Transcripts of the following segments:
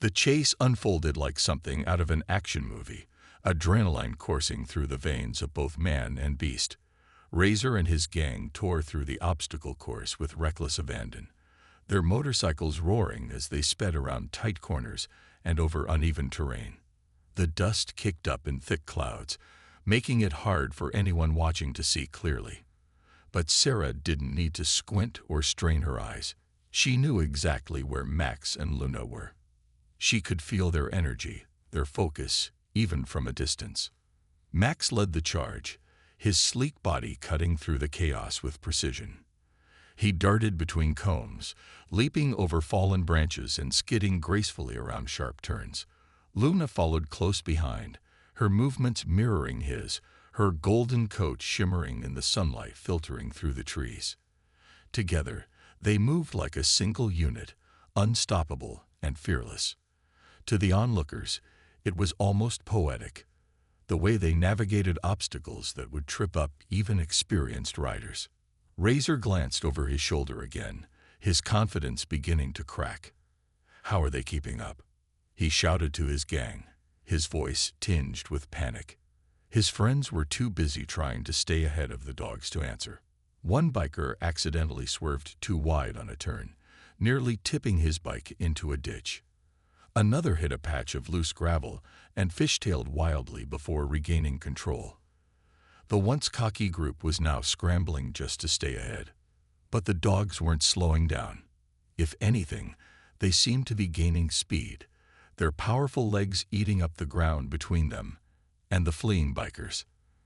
The chase unfolded like something out of an action movie, adrenaline coursing through the veins of both man and beast. Razor and his gang tore through the obstacle course with reckless abandon, their motorcycles roaring as they sped around tight corners and over uneven terrain. The dust kicked up in thick clouds, making it hard for anyone watching to see clearly. But Sarah didn't need to squint or strain her eyes. She knew exactly where Max and Luna were. She could feel their energy, their focus, even from a distance. Max led the charge, his sleek body cutting through the chaos with precision. He darted between combs, leaping over fallen branches and skidding gracefully around sharp turns. Luna followed close behind, her movements mirroring his, her golden coat shimmering in the sunlight filtering through the trees. Together, they moved like a single unit, unstoppable and fearless. To the onlookers, it was almost poetic, the way they navigated obstacles that would trip up even experienced riders. Razor glanced over his shoulder again, his confidence beginning to crack. "How are they keeping up?" he shouted to his gang, his voice tinged with panic. His friends were too busy trying to stay ahead of the dogs to answer. One biker accidentally swerved too wide on a turn, nearly tipping his bike into a ditch. Another hit a patch of loose gravel and fishtailed wildly before regaining control. The once cocky group was now scrambling just to stay ahead. But the dogs weren't slowing down. If anything, they seemed to be gaining speed, their powerful legs eating up the ground between them and the fleeing bikers.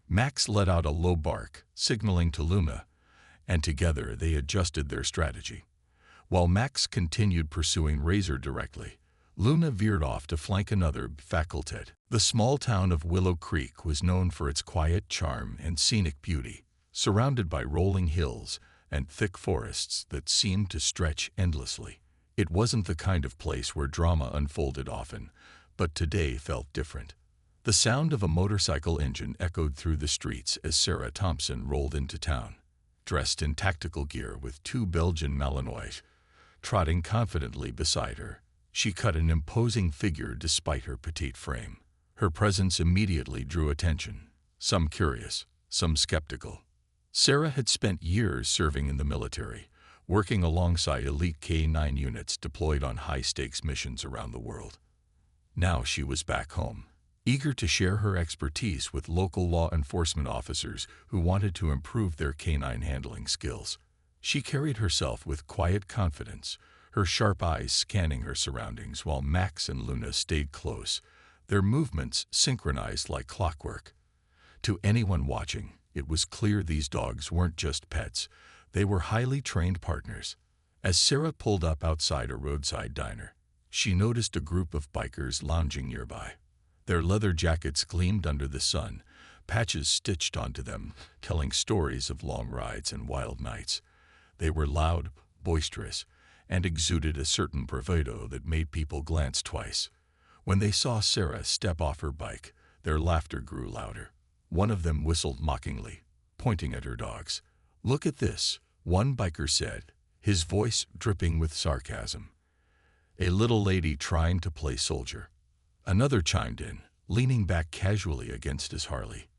Max let out a low bark, signaling to Luna, and together they adjusted their strategy. While Max continued pursuing Razor directly, Luna veered off to flank another facultet. The small town of Willow Creek was known for its quiet charm and scenic beauty, surrounded by rolling hills and thick forests that seemed to stretch endlessly. It wasn't the kind of place where drama unfolded often, but today felt different. The sound of a motorcycle engine echoed through the streets as Sarah Thompson rolled into town, dressed in tactical gear with two Belgian Malinois trotting confidently beside her. She cut an imposing figure despite her petite frame. Her presence immediately drew attention, some curious, some skeptical. Sarah had spent years serving in the military, working alongside elite K-9 units deployed on high-stakes missions around the world. Now she was back home, eager to share her expertise with local law enforcement officers who wanted to improve their K-9 handling skills. She carried herself with quiet confidence, her sharp eyes scanning her surroundings while Max and Luna stayed close, their movements synchronized like clockwork. To anyone watching, it was clear these dogs weren't just pets, they were highly trained partners. As Sarah pulled up outside a roadside diner, she noticed a group of bikers lounging nearby. Their leather jackets gleamed under the sun, patches stitched onto them, telling stories of long rides and wild nights. They were loud, boisterous, and exuded a certain bravado that made people glance twice. When they saw Sarah step off her bike, their laughter grew louder. One of them whistled mockingly, pointing at her dogs. "Look at this," one biker said, his voice dripping with sarcasm. "A little lady trying to play soldier." Another chimed in, leaning back casually against his Harley.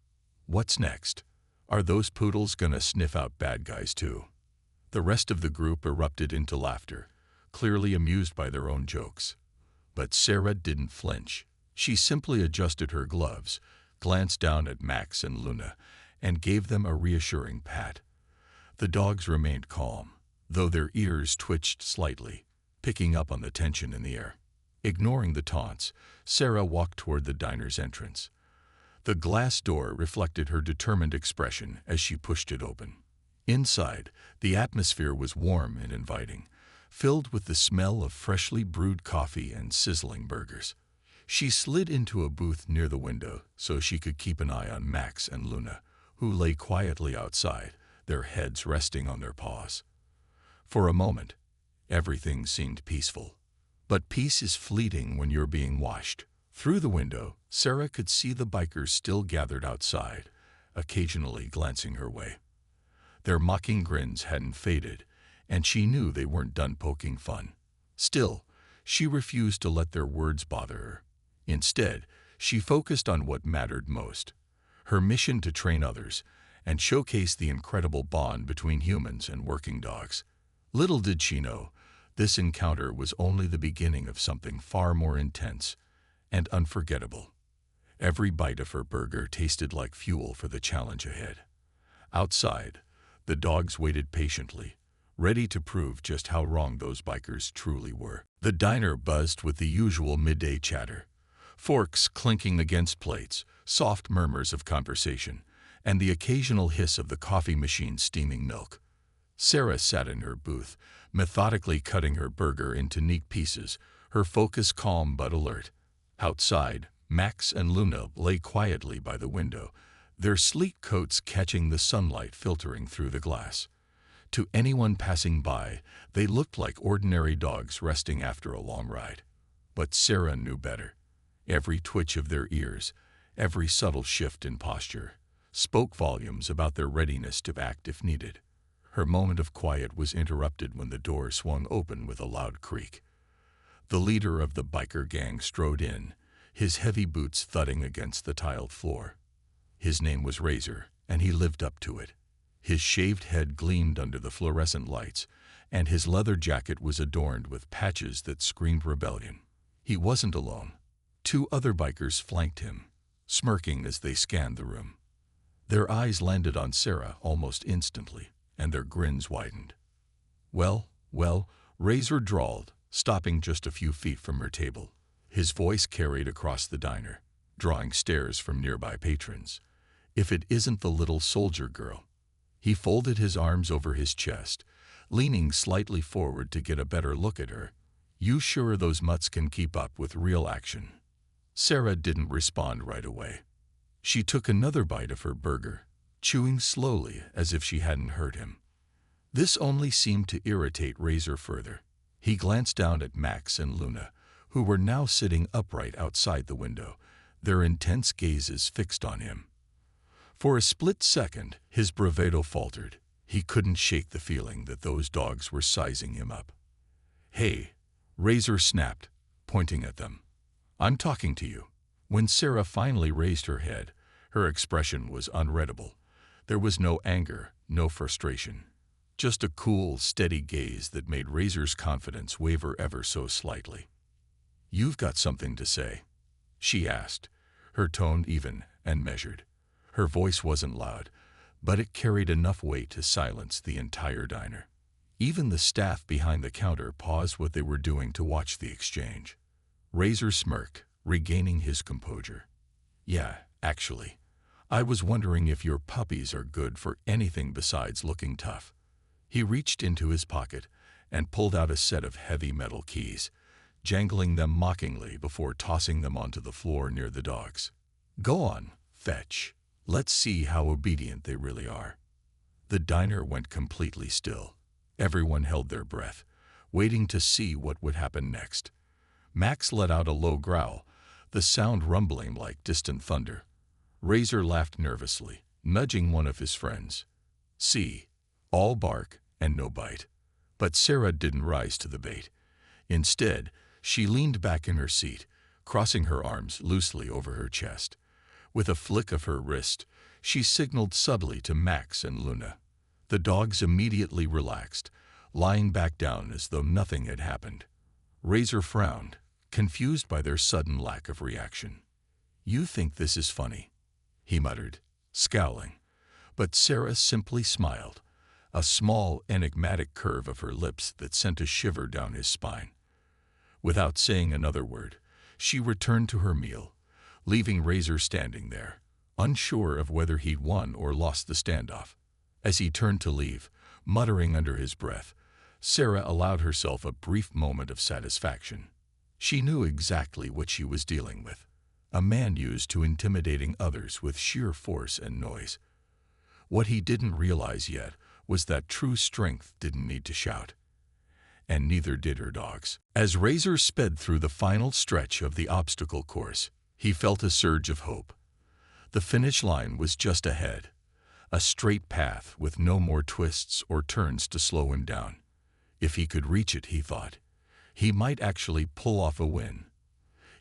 "What's next? Are those poodles gonna sniff out bad guys too?" The rest of the group erupted into laughter, clearly amused by their own jokes. But Sarah didn't flinch. She simply adjusted her gloves, glanced down at Max and Luna, and gave them a reassuring pat. The dogs remained calm, though their ears twitched slightly, picking up on the tension in the air. Ignoring the taunts, Sarah walked toward the diner's entrance. The glass door reflected her determined expression as she pushed it open. Inside, the atmosphere was warm and inviting, filled with the smell of freshly brewed coffee and sizzling burgers. She slid into a booth near the window so she could keep an eye on Max and Luna, who lay quietly outside, their heads resting on their paws. For a moment, everything seemed peaceful. But peace is fleeting when you're being watched. Through the window, Sarah could see the bikers still gathered outside, occasionally glancing her way. Their mocking grins hadn't faded, and she knew they weren't done poking fun. Still, She refused to let their words bother her. Instead, she focused on what mattered most, her mission to train others and showcase the incredible bond between humans and working dogs. Little did she know, this encounter was only the beginning of something far more intense and unforgettable. Every bite of her burger tasted like fuel for the challenge ahead. Outside, the dogs waited patiently, ready to prove just how wrong those bikers truly were. The diner buzzed with the usual midday chatter, forks clinking against plates, soft murmurs of conversation, and the occasional hiss of the coffee machine steaming milk. Sarah sat in her booth, methodically cutting her burger into neat pieces, her focus calm but alert. Outside, Max and Luna lay quietly by the window, their sleek coats catching the sunlight filtering through the glass. To anyone passing by, they looked like ordinary dogs resting after a long ride. But Sarah knew better. Every twitch of their ears, every subtle shift in posture, spoke volumes about their readiness to act if needed. Her moment of quiet was interrupted when the door swung open with a loud creak. The leader of the biker gang strode in, his heavy boots thudding against the tiled floor. His name was Razor, and he lived up to it. His shaved head gleamed under the fluorescent lights, and his leather jacket was adorned with patches that screamed rebellion. He wasn't alone. 2 other bikers flanked him, smirking as they scanned the room. Their eyes landed on Sarah almost instantly, and their grins widened. Well, Razor drawled, stopping just a few feet from her table. His voice carried across the diner, drawing stares from nearby patrons. If it isn't the little soldier girl. He folded his arms over his chest, leaning slightly forward to get a better look at her. You sure those mutts can keep up with real action? Sarah didn't respond right away. She took another bite of her burger, chewing slowly as if she hadn't heard him. This only seemed to irritate Razor further. He glanced down at Max and Luna, who were now sitting upright outside the window, their intense gazes fixed on him. For a split second, his bravado faltered. He couldn't shake the feeling that those dogs were sizing him up. Hey, Razor snapped, pointing at them. I'm talking to you. When Sarah finally raised her head, her expression was unreadable. There was no anger, no frustration. Just a cool, steady gaze that made Razor's confidence waver ever so slightly. You've got something to say, she asked, her tone even and measured. Her voice wasn't loud, but it carried enough weight to silence the entire diner. Even the staff behind the counter paused what they were doing to watch the exchange. Razor smirked, regaining his composure. Yeah, actually, I was wondering if your puppies are good for anything besides looking tough. He reached into his pocket and pulled out a set of heavy metal keys, jangling them mockingly before tossing them onto the floor near the dogs. Go on, fetch. Let's see how obedient they really are. The diner went completely still. Everyone held their breath, waiting to see what would happen next. Max let out a low growl, the sound rumbling like distant thunder. Razor laughed nervously, nudging one of his friends. See, all bark and no bite. But Sarah didn't rise to the bait. Instead, she leaned back in her seat, crossing her arms loosely over her chest. With a flick of her wrist, she signaled subtly to Max and Luna. The dogs immediately relaxed, lying back down as though nothing had happened. Razor frowned, confused by their sudden lack of reaction. You think this is funny, he muttered, scowling. But Sarah simply smiled, a small, enigmatic curve of her lips that sent a shiver down his spine. Without saying another word, she returned to her meal, leaving Razor standing there, unsure of whether he'd won or lost the standoff. As he turned to leave, muttering under his breath, Sarah allowed herself a brief moment of satisfaction. She knew exactly what she was dealing with, a man used to intimidating others with sheer force and noise. What he didn't realize yet was that true strength didn't need to shout. And neither did her dogs. As Razor sped through the final stretch of the obstacle course, he felt a surge of hope. The finish line was just ahead, a straight path with no more twists or turns to slow him down. If he could reach it, he thought, He might actually pull off a win.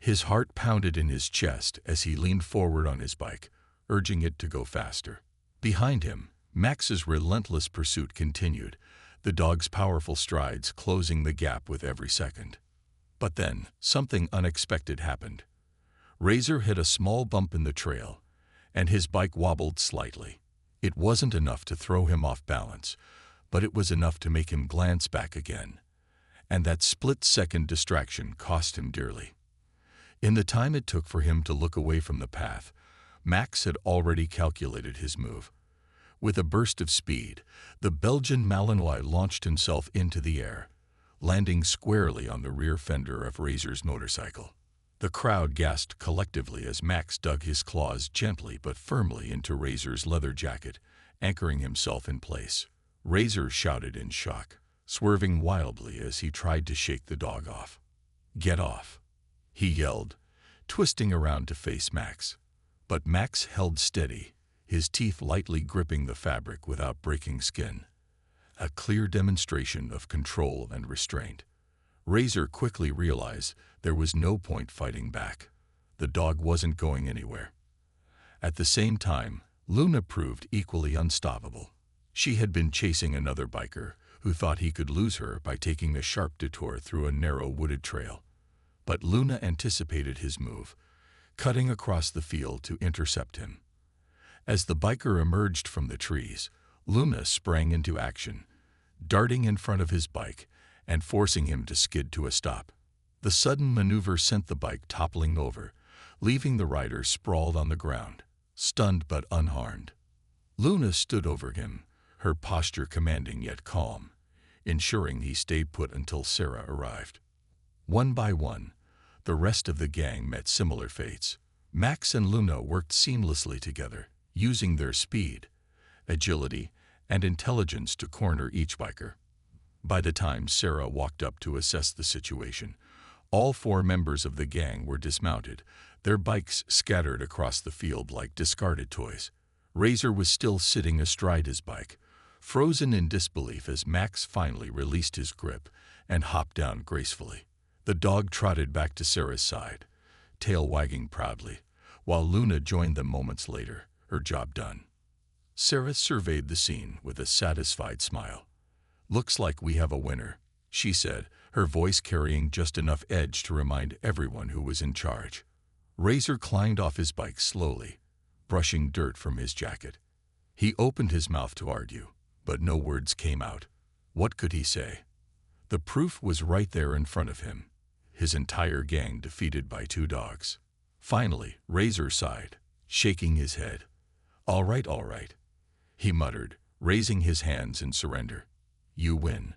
His heart pounded in his chest as he leaned forward on his bike, urging it to go faster. Behind him, Max's relentless pursuit continued, the dog's powerful strides closing the gap with every second. But then, something unexpected happened. Razor hit a small bump in the trail, and his bike wobbled slightly. It wasn't enough to throw him off balance, but it was enough to make him glance back again. And that split-second distraction cost him dearly. In the time it took for him to look away from the path, Max had already calculated his move. With a burst of speed, the Belgian Malinois launched himself into the air, landing squarely on the rear fender of Razor's motorcycle. The crowd gasped collectively as Max dug his claws gently but firmly into Razor's leather jacket, anchoring himself in place. Razor shouted in shock, swerving wildly as he tried to shake the dog off. "Get off," he yelled, twisting around to face Max. But Max held steady, his teeth lightly gripping the fabric without breaking skin. A clear demonstration of control and restraint. Razor quickly realized there was no point fighting back. The dog wasn't going anywhere. At the same time, Luna proved equally unstoppable. She had been chasing another biker who thought he could lose her by taking a sharp detour through a narrow wooded trail. But Luna anticipated his move, cutting across the field to intercept him. As the biker emerged from the trees, Luna sprang into action, darting in front of his bike and forcing him to skid to a stop. The sudden maneuver sent the bike toppling over, leaving the rider sprawled on the ground, stunned but unharmed. Luna stood over him, her posture commanding yet calm, ensuring he stayed put until Sarah arrived. One by one, the rest of the gang met similar fates. Max and Luna worked seamlessly together, using their speed, agility, and intelligence to corner each biker. By the time Sarah walked up to assess the situation, all 4 members of the gang were dismounted, their bikes scattered across the field like discarded toys. Razor was still sitting astride his bike, frozen in disbelief as Max finally released his grip and hopped down gracefully. The dog trotted back to Sarah's side, tail wagging proudly, while Luna joined them moments later, her job done. Sarah surveyed the scene with a satisfied smile. "Looks like we have a winner," she said, her voice carrying just enough edge to remind everyone who was in charge. Razor climbed off his bike slowly, brushing dirt from his jacket. He opened his mouth to argue, but no words came out. What could he say? The proof was right there in front of him, his entire gang defeated by 2 dogs. Finally, Razor sighed, shaking his head. All right," he muttered, raising his hands in surrender. "You win.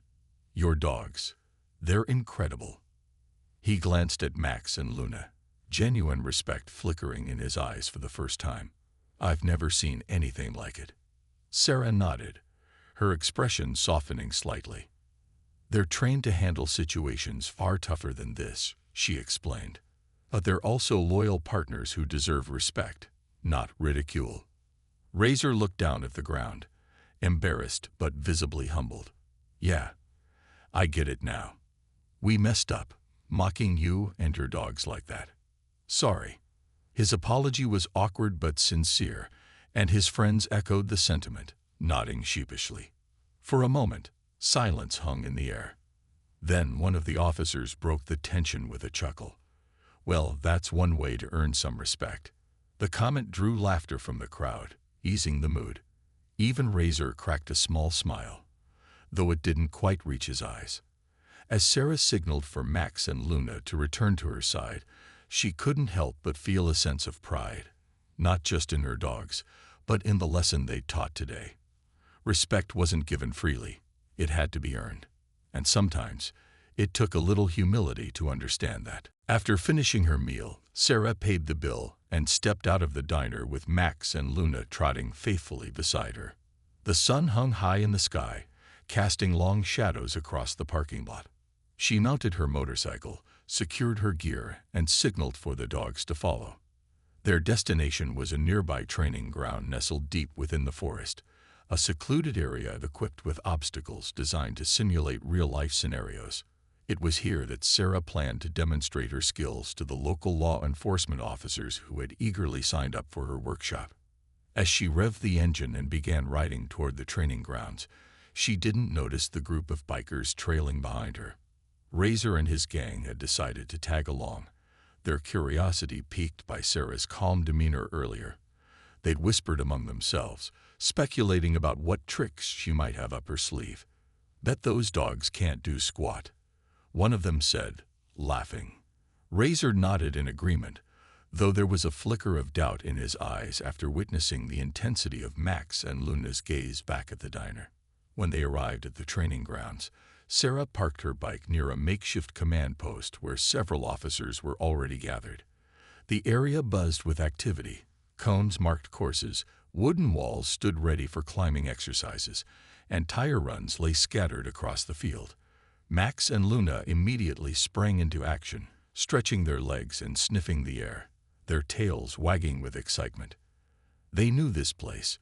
Your dogs. They're incredible." He glanced at Max and Luna, genuine respect flickering in his eyes for the first time. "I've never seen anything like it." Sarah nodded, her expression softening slightly. "They're trained to handle situations far tougher than this," she explained. "But they're also loyal partners who deserve respect, not ridicule." Razor looked down at the ground, embarrassed but visibly humbled. "Yeah, I get it now. We messed up, mocking you and your dogs like that. Sorry." His apology was awkward but sincere, and his friends echoed the sentiment, nodding sheepishly. For a moment, silence hung in the air. Then one of the officers broke the tension with a chuckle. "Well, that's one way to earn some respect." The comment drew laughter from the crowd, easing the mood. Even Razor cracked a small smile, though it didn't quite reach his eyes. As Sarah signaled for Max and Luna to return to her side, she couldn't help but feel a sense of pride, not just in her dogs, but in the lesson they'd taught today. Respect wasn't given freely, it had to be earned. And sometimes, it took a little humility to understand that. After finishing her meal, Sarah paid the bill and stepped out of the diner with Max and Luna trotting faithfully beside her. The sun hung high in the sky, casting long shadows across the parking lot. She mounted her motorcycle, secured her gear, and signaled for the dogs to follow. Their destination was a nearby training ground nestled deep within the forest, a secluded area equipped with obstacles designed to simulate real-life scenarios. It was here that Sarah planned to demonstrate her skills to the local law enforcement officers who had eagerly signed up for her workshop. As she revved the engine and began riding toward the training grounds, she didn't notice the group of bikers trailing behind her. Razor and his gang had decided to tag along, their curiosity piqued by Sarah's calm demeanor earlier. They'd whispered among themselves, speculating about what tricks she might have up her sleeve. "Bet those dogs can't do squat," one of them said, laughing. Razor nodded in agreement, though there was a flicker of doubt in his eyes after witnessing the intensity of Max and Luna's gaze back at the diner. When they arrived at the training grounds, Sarah parked her bike near a makeshift command post where several officers were already gathered. The area buzzed with activity. Cones marked courses, wooden walls stood ready for climbing exercises, and tire runs lay scattered across the field. Max and Luna immediately sprang into action, stretching their legs and sniffing the air, their tails wagging with excitement. They knew this place.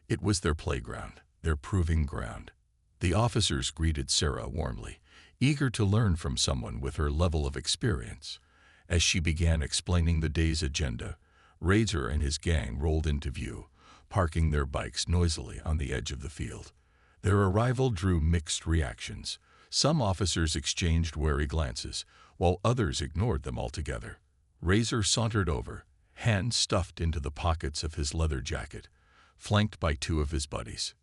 It was their playground, their proving ground. The officers greeted Sarah warmly, eager to learn from someone with her level of experience. As she began explaining the day's agenda, Razor and his gang rolled into view, parking their bikes noisily on the edge of the field. Their arrival drew mixed reactions. Some officers exchanged wary glances, while others ignored them altogether. Razor sauntered over, hands stuffed into the pockets of his leather jacket, flanked by two of his buddies.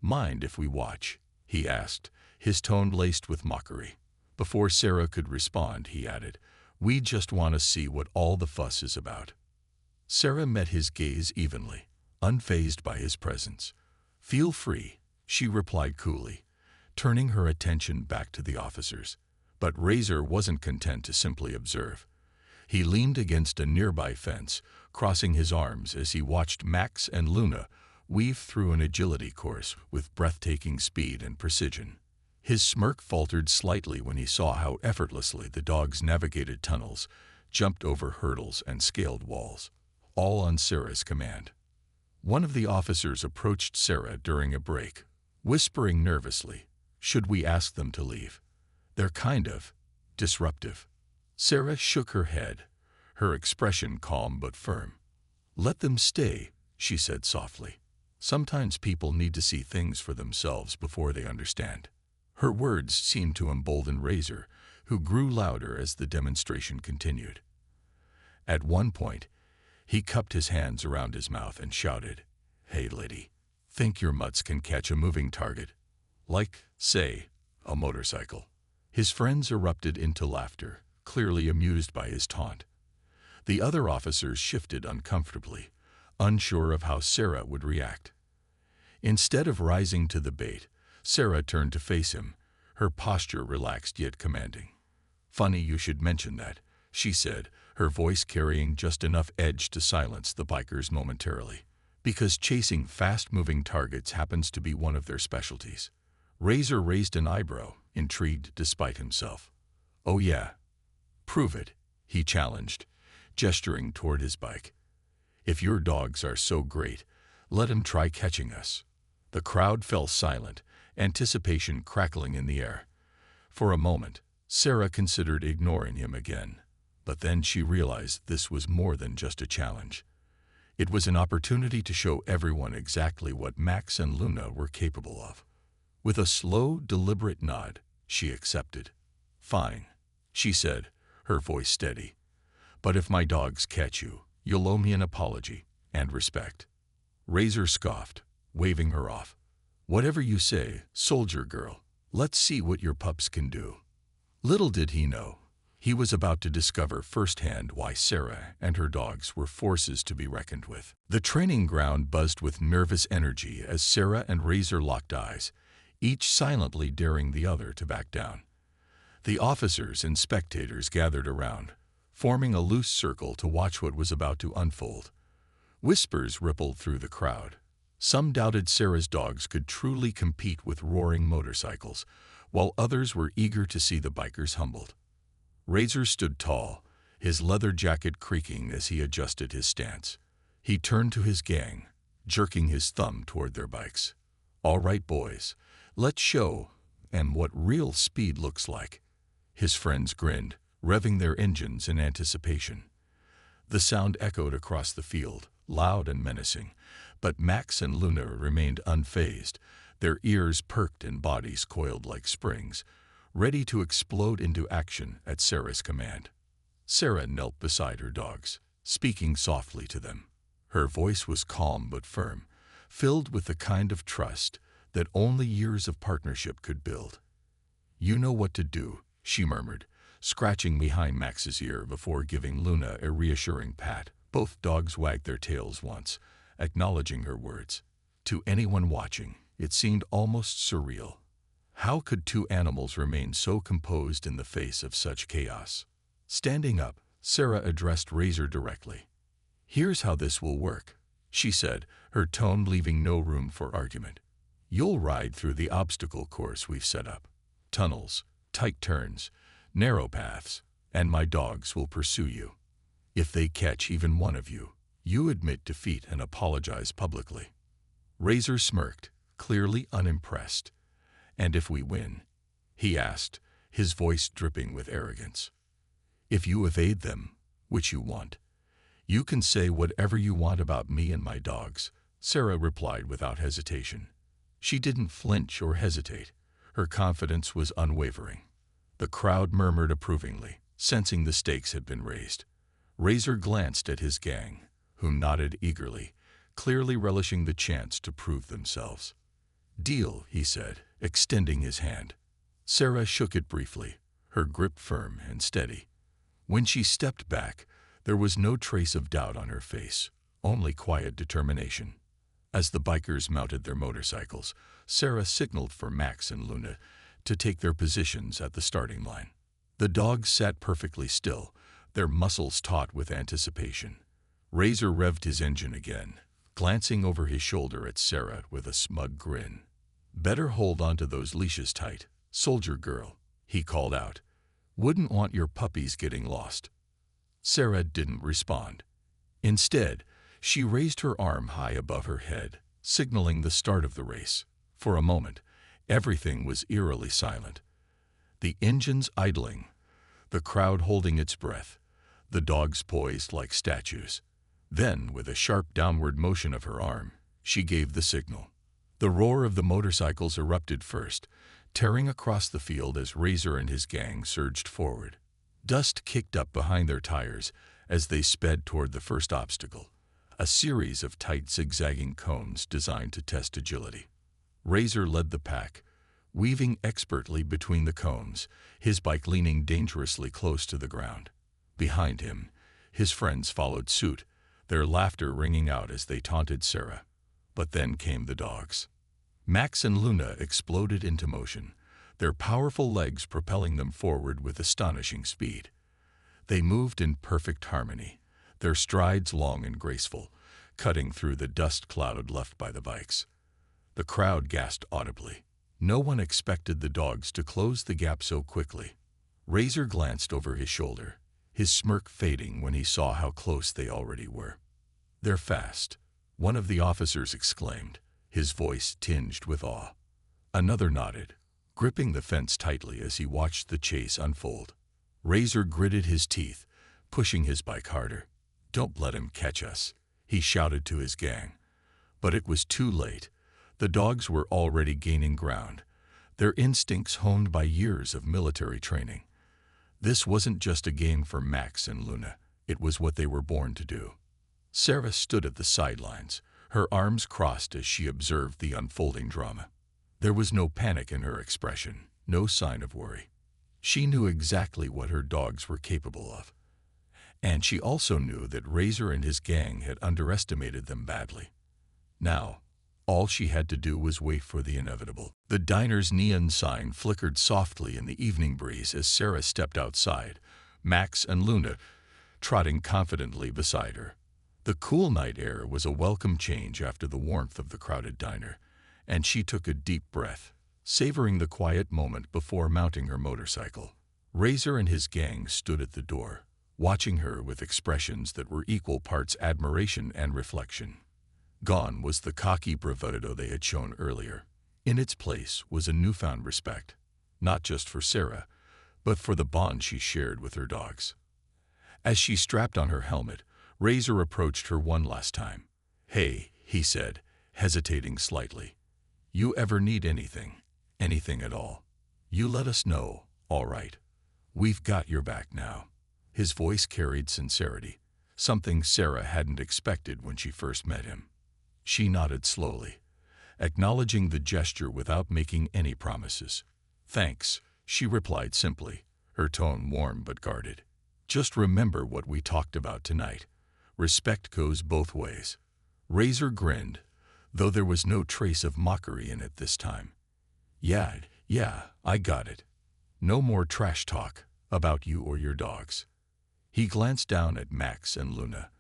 "Mind if we watch?" he asked, his tone laced with mockery. Before Sarah could respond, he added, "We just want to see what all the fuss is about." Sarah met his gaze evenly, unfazed by his presence. "Feel free," she replied coolly, turning her attention back to the officers. But Razor wasn't content to simply observe. He leaned against a nearby fence, crossing his arms as he watched Max and Luna weave through an agility course with breathtaking speed and precision. His smirk faltered slightly when he saw how effortlessly the dogs navigated tunnels, jumped over hurdles, and scaled walls, all on Sarah's command. One of the officers approached Sarah during a break, whispering nervously, "Should we ask them to leave? They're kind of disruptive." Sarah shook her head, her expression calm but firm. "Let them stay," she said softly. "Sometimes people need to see things for themselves before they understand." Her words seemed to embolden Razor, who grew louder as the demonstration continued. At one point, he cupped his hands around his mouth and shouted, "Hey, lady, think your mutts can catch a moving target? Like, say, a motorcycle?" His friends erupted into laughter, clearly amused by his taunt. The other officers shifted uncomfortably, unsure of how Sarah would react. Instead of rising to the bait, Sarah turned to face him, her posture relaxed yet commanding. "Funny you should mention that," she said, her voice carrying just enough edge to silence the bikers momentarily. "Because chasing fast-moving targets happens to be one of their specialties." Razor raised an eyebrow, intrigued despite himself. "Oh yeah? Prove it," he challenged, gesturing toward his bike. "If your dogs are so great, let 'em try catching us." The crowd fell silent, anticipation crackling in the air. For a moment, Sarah considered ignoring him again, but then she realized this was more than just a challenge. It was an opportunity to show everyone exactly what Max and Luna were capable of. With a slow, deliberate nod, she accepted. "Fine," she said, her voice steady. "But if my dogs catch you, you'll owe me an apology and respect." Razor scoffed, waving her off. "Whatever you say, soldier girl. Let's see what your pups can do." Little did he know, he was about to discover firsthand why Sarah and her dogs were forces to be reckoned with. The training ground buzzed with nervous energy as Sarah and Razor locked eyes, each silently daring the other to back down. The officers and spectators gathered around, forming a loose circle to watch what was about to unfold. Whispers rippled through the crowd. Some doubted Sarah's dogs could truly compete with roaring motorcycles, while others were eager to see the bikers humbled. Razor stood tall, his leather jacket creaking as he adjusted his stance. He turned to his gang, jerking his thumb toward their bikes. "All right, boys, let's show 'em what real speed looks like." His friends grinned, revving their engines in anticipation. The sound echoed across the field, loud and menacing, but Max and Luna remained unfazed, their ears perked and bodies coiled like springs, ready to explode into action at Sarah's command. Sarah knelt beside her dogs, speaking softly to them. Her voice was calm but firm, filled with the kind of trust that only years of partnership could build. "You know what to do," she murmured, scratching behind Max's ear before giving Luna a reassuring pat. Both dogs wagged their tails once, acknowledging her words. To anyone watching, it seemed almost surreal. How could two animals remain so composed in the face of such chaos? Standing up, Sarah addressed Razor directly. "Here's how this will work," she said, her tone leaving no room for argument. "You'll ride through the obstacle course we've set up. Tunnels, tight turns, narrow paths, and my dogs will pursue you. If they catch even one of you, you admit defeat and apologize publicly." Razor smirked, clearly unimpressed. "And if we win?" he asked, his voice dripping with arrogance. "If you evade them, which you want, you can say whatever you want about me and my dogs," Sarah replied without hesitation. She didn't flinch or hesitate. Her confidence was unwavering. The crowd murmured approvingly, sensing the stakes had been raised. Razor glanced at his gang, who nodded eagerly, clearly relishing the chance to prove themselves. "Deal," he said, extending his hand. Sarah shook it briefly, her grip firm and steady. When she stepped back, there was no trace of doubt on her face, only quiet determination. As the bikers mounted their motorcycles, Sarah signaled for Max and Luna to take their positions at the starting line. The dogs sat perfectly still, their muscles taut with anticipation. Razor revved his engine again, glancing over his shoulder at Sarah with a smug grin. "Better hold onto those leashes tight, soldier girl," he called out. "Wouldn't want your puppies getting lost." Sarah didn't respond. Instead, she raised her arm high above her head, signaling the start of the race. For a moment, everything was eerily silent. The engines idling, the crowd holding its breath, the dogs poised like statues. Then, with a sharp downward motion of her arm, she gave the signal. The roar of the motorcycles erupted first, tearing across the field as Razor and his gang surged forward. Dust kicked up behind their tires as they sped toward the first obstacle, a series of tight zigzagging cones designed to test agility. Razor led the pack, weaving expertly between the cones, his bike leaning dangerously close to the ground. Behind him, his friends followed suit, their laughter ringing out as they taunted Sarah. But then came the dogs. Max and Luna exploded into motion, their powerful legs propelling them forward with astonishing speed. They moved in perfect harmony, their strides long and graceful, cutting through the dust cloud left by the bikes. The crowd gasped audibly. No one expected the dogs to close the gap so quickly. Razor glanced over his shoulder, his smirk fading when he saw how close they already were. "They're fast," one of the officers exclaimed, his voice tinged with awe. Another nodded, gripping the fence tightly as he watched the chase unfold. Razor gritted his teeth, pushing his bike harder. "Don't let him catch us," he shouted to his gang. But it was too late. The dogs were already gaining ground, their instincts honed by years of military training. This wasn't just a game for Max and Luna, it was what they were born to do. Sarah stood at the sidelines, her arms crossed as she observed the unfolding drama. There was no panic in her expression, no sign of worry. She knew exactly what her dogs were capable of. And she also knew that Razor and his gang had underestimated them badly. Now, all she had to do was wait for the inevitable. The diner's neon sign flickered softly in the evening breeze as Sarah stepped outside, Max and Luna trotting confidently beside her. The cool night air was a welcome change after the warmth of the crowded diner, and she took a deep breath, savoring the quiet moment before mounting her motorcycle. Razor and his gang stood at the door, watching her with expressions that were equal parts admiration and reflection. Gone was the cocky bravado they had shown earlier. In its place was a newfound respect, not just for Sarah, but for the bond she shared with her dogs. As she strapped on her helmet, Razor approached her one last time. "Hey," he said, hesitating slightly. "You ever need anything, anything at all, you let us know, all right? We've got your back now." His voice carried sincerity, something Sarah hadn't expected when she first met him. She nodded slowly, acknowledging the gesture without making any promises. "Thanks," she replied simply, her tone warm but guarded. "Just remember what we talked about tonight. Respect goes both ways." Razor grinned, though there was no trace of mockery in it this time. Yeah, I got it. No more trash talk about you or your dogs." He glanced down at Max and Luna,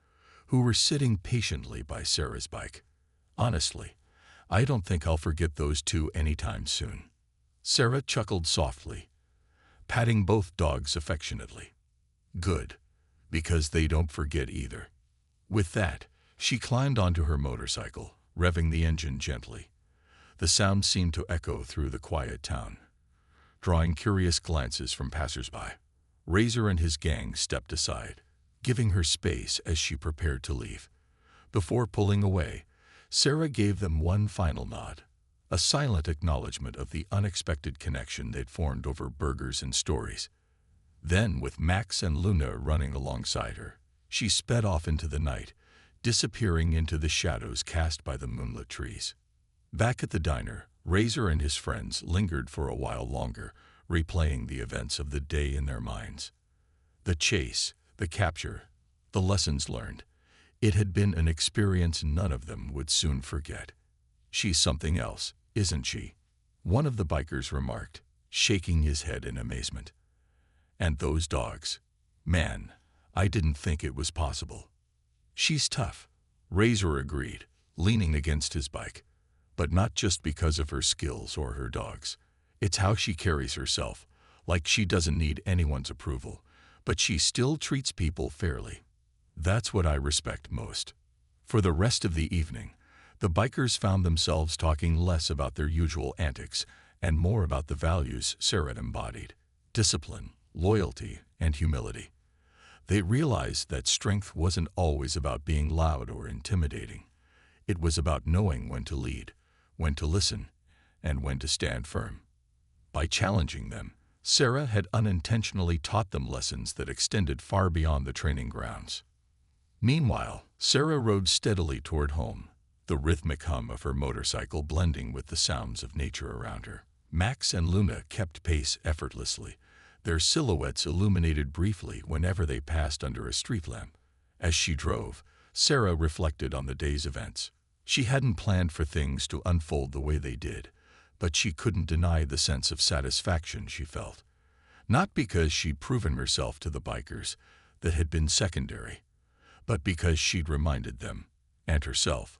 who were sitting patiently by Sarah's bike. "Honestly, I don't think I'll forget those two anytime soon." Sarah chuckled softly, patting both dogs affectionately. "Good, because they don't forget either." With that, she climbed onto her motorcycle, revving the engine gently. The sound seemed to echo through the quiet town, drawing curious glances from passers-by. Razor and his gang stepped aside, giving her space as she prepared to leave. Before pulling away, Sarah gave them one final nod, a silent acknowledgement of the unexpected connection they'd formed over burgers and stories. Then, with Max and Luna running alongside her, she sped off into the night, disappearing into the shadows cast by the moonlit trees. Back at the diner, Razor and his friends lingered for a while longer, replaying the events of the day in their minds. The chase, the capture, the lessons learned. It had been an experience none of them would soon forget. "She's something else, isn't she?" one of the bikers remarked, shaking his head in amazement. "And those dogs. Man, I didn't think it was possible." "She's tough," Razor agreed, leaning against his bike. "But not just because of her skills or her dogs. It's how she carries herself, like she doesn't need anyone's approval, but she still treats people fairly. That's what I respect most." For the rest of the evening, the bikers found themselves talking less about their usual antics and more about the values Sarah embodied: discipline, loyalty, and humility. They realized that strength wasn't always about being loud or intimidating. It was about knowing when to lead, when to listen, and when to stand firm. By challenging them, Sarah had unintentionally taught them lessons that extended far beyond the training grounds. Meanwhile, Sarah rode steadily toward home, the rhythmic hum of her motorcycle blending with the sounds of nature around her. Max and Luna kept pace effortlessly, their silhouettes illuminated briefly whenever they passed under a street lamp. As she drove, Sarah reflected on the day's events. She hadn't planned for things to unfold the way they did, but she couldn't deny the sense of satisfaction she felt. Not because she'd proven herself to the bikers, that had been secondary, but because she'd reminded them, and herself,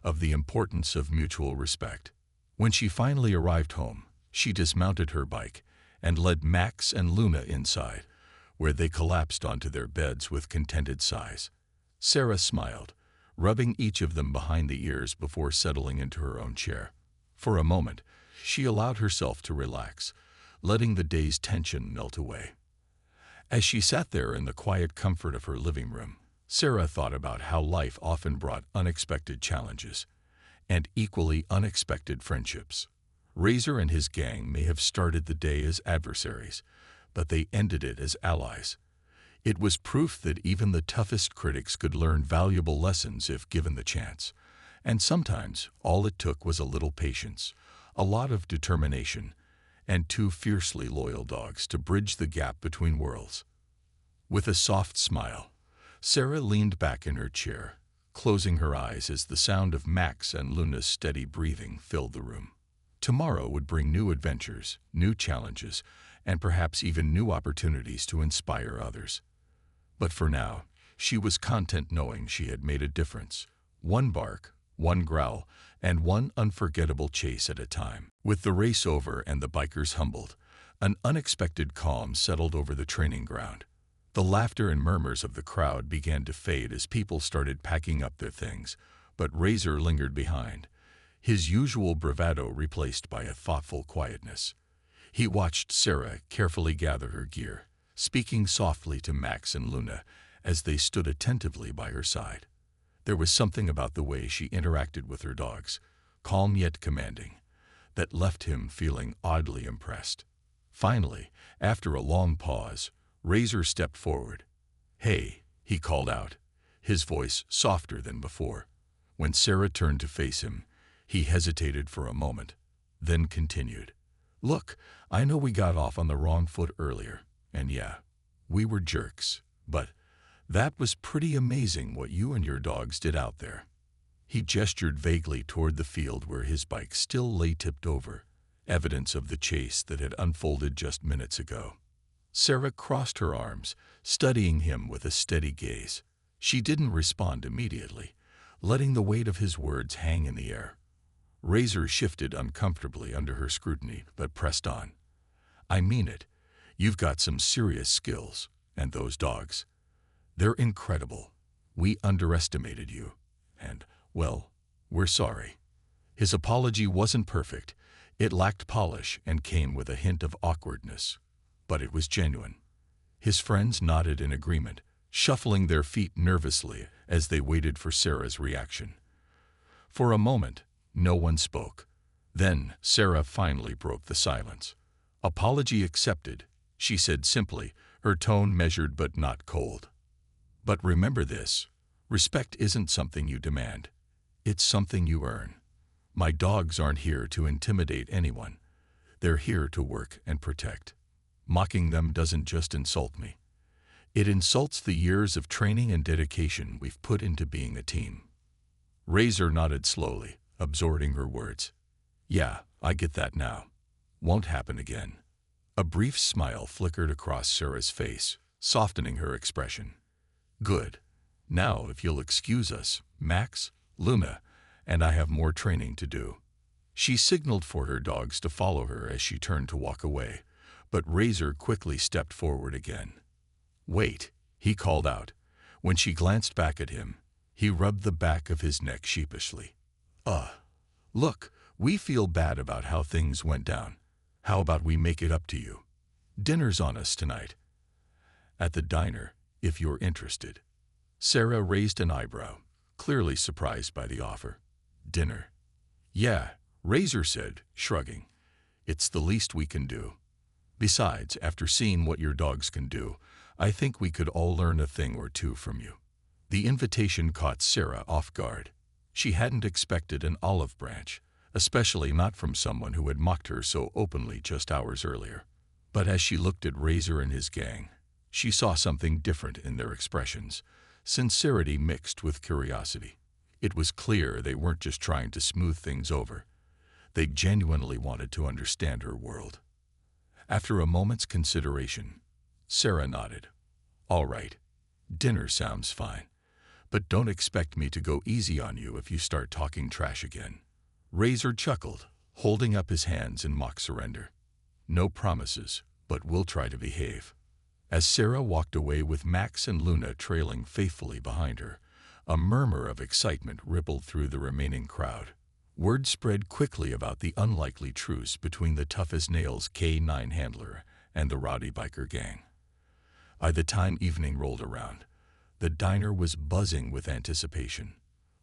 of the importance of mutual respect. When she finally arrived home, she dismounted her bike and led Max and Luna inside, where they collapsed onto their beds with contented sighs. Sarah smiled, rubbing each of them behind the ears before settling into her own chair. For a moment, she allowed herself to relax, letting the day's tension melt away. As she sat there in the quiet comfort of her living room, Sarah thought about how life often brought unexpected challenges and equally unexpected friendships. Razor and his gang may have started the day as adversaries, but they ended it as allies. It was proof that even the toughest critics could learn valuable lessons if given the chance. And sometimes all it took was a little patience, a lot of determination, and two fiercely loyal dogs to bridge the gap between worlds. With a soft smile, Sarah leaned back in her chair, closing her eyes as the sound of Max and Luna's steady breathing filled the room. Tomorrow would bring new adventures, new challenges, and perhaps even new opportunities to inspire others. But for now, she was content knowing she had made a difference. One bark, one growl, and one unforgettable chase at a time. With the race over and the bikers humbled, an unexpected calm settled over the training ground. The laughter and murmurs of the crowd began to fade as people started packing up their things, but Razor lingered behind, his usual bravado replaced by a thoughtful quietness. He watched Sarah carefully gather her gear, speaking softly to Max and Luna as they stood attentively by her side. There was something about the way she interacted with her dogs, calm yet commanding, that left him feeling oddly impressed. Finally, after a long pause, Razor stepped forward. "Hey," he called out, his voice softer than before. When Sarah turned to face him, he hesitated for a moment, then continued. "Look, I know we got off on the wrong foot earlier, and yeah, we were jerks, but that was pretty amazing what you and your dogs did out there." He gestured vaguely toward the field where his bike still lay tipped over, evidence of the chase that had unfolded just minutes ago. Sarah crossed her arms, studying him with a steady gaze. She didn't respond immediately, letting the weight of his words hang in the air. Razor shifted uncomfortably under her scrutiny, but pressed on. "I mean it. You've got some serious skills, and those dogs, they're incredible. We underestimated you, and, well, we're sorry." His apology wasn't perfect. It lacked polish and came with a hint of awkwardness, but it was genuine. His friends nodded in agreement, shuffling their feet nervously as they waited for Sarah's reaction. For a moment, no one spoke. Then Sarah finally broke the silence. "Apology accepted," she said simply, her tone measured but not cold. "But remember this, respect isn't something you demand. It's something you earn. My dogs aren't here to intimidate anyone. They're here to work and protect. Mocking them doesn't just insult me. It insults the years of training and dedication we've put into being a team." Razor nodded slowly, absorbing her words. "Yeah, I get that now. Won't happen again." A brief smile flickered across Sarah's face, softening her expression. "Good. Now, if you'll excuse us, Max, Luna, and I have more training to do." She signaled for her dogs to follow her as she turned to walk away, but Razor quickly stepped forward again. "Wait," he called out. When she glanced back at him, he rubbed the back of his neck sheepishly. Look, we feel bad about how things went down. How about we make it up to you? Dinner's on us tonight. At the diner, if you're interested." Sarah raised an eyebrow, clearly surprised by the offer. "Dinner?" "Yeah," Razor said, shrugging. "It's the least we can do. Besides, after seeing what your dogs can do, I think we could all learn a thing or two from you." The invitation caught Sarah off guard. She hadn't expected an olive branch, especially not from someone who had mocked her so openly just hours earlier. But as she looked at Razor and his gang, she saw something different in their expressions, sincerity mixed with curiosity. It was clear they weren't just trying to smooth things over. They genuinely wanted to understand her world. After a moment's consideration, Sarah nodded. "All right, dinner sounds fine, but don't expect me to go easy on you if you start talking trash again." Razor chuckled, holding up his hands in mock surrender. "No promises, but we'll try to behave." As Sarah walked away with Max and Luna trailing faithfully behind her, a murmur of excitement rippled through the remaining crowd. Word spread quickly about the unlikely truce between the tough-as-nails K9 handler and the rowdy biker gang. By the time evening rolled around, the diner was buzzing with anticipation.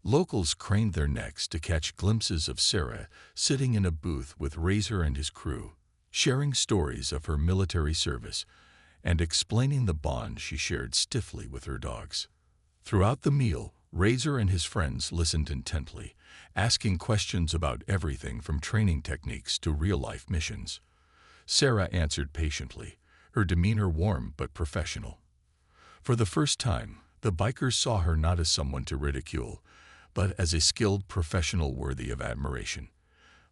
Locals craned their necks to catch glimpses of Sarah sitting in a booth with Razor and his crew, sharing stories of her military service and explaining the bond she shared stiffly with her dogs. Throughout the meal, Razor and his friends listened intently, asking questions about everything from training techniques to real-life missions. Sarah answered patiently, her demeanor warm but professional. For the first time, the bikers saw her not as someone to ridicule, but as a skilled professional worthy of admiration.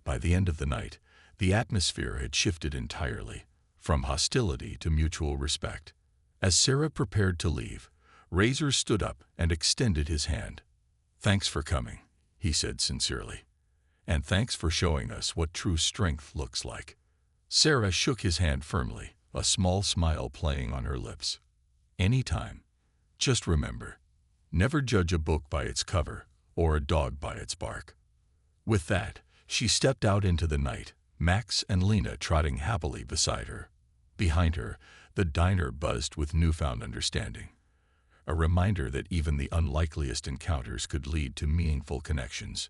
By the end of the night, the atmosphere had shifted entirely, from hostility to mutual respect. As Sarah prepared to leave, Razor stood up and extended his hand. "Thanks for coming," he said sincerely. "And thanks for showing us what true strength looks like." Sarah shook his hand firmly, a small smile playing on her lips. "Anytime. Just remember, never judge a book by its cover or a dog by its bark." With that, she stepped out into the night, Max and Lena trotting happily beside her. Behind her, the diner buzzed with newfound understanding, a reminder that even the unlikeliest encounters could lead to meaningful connections.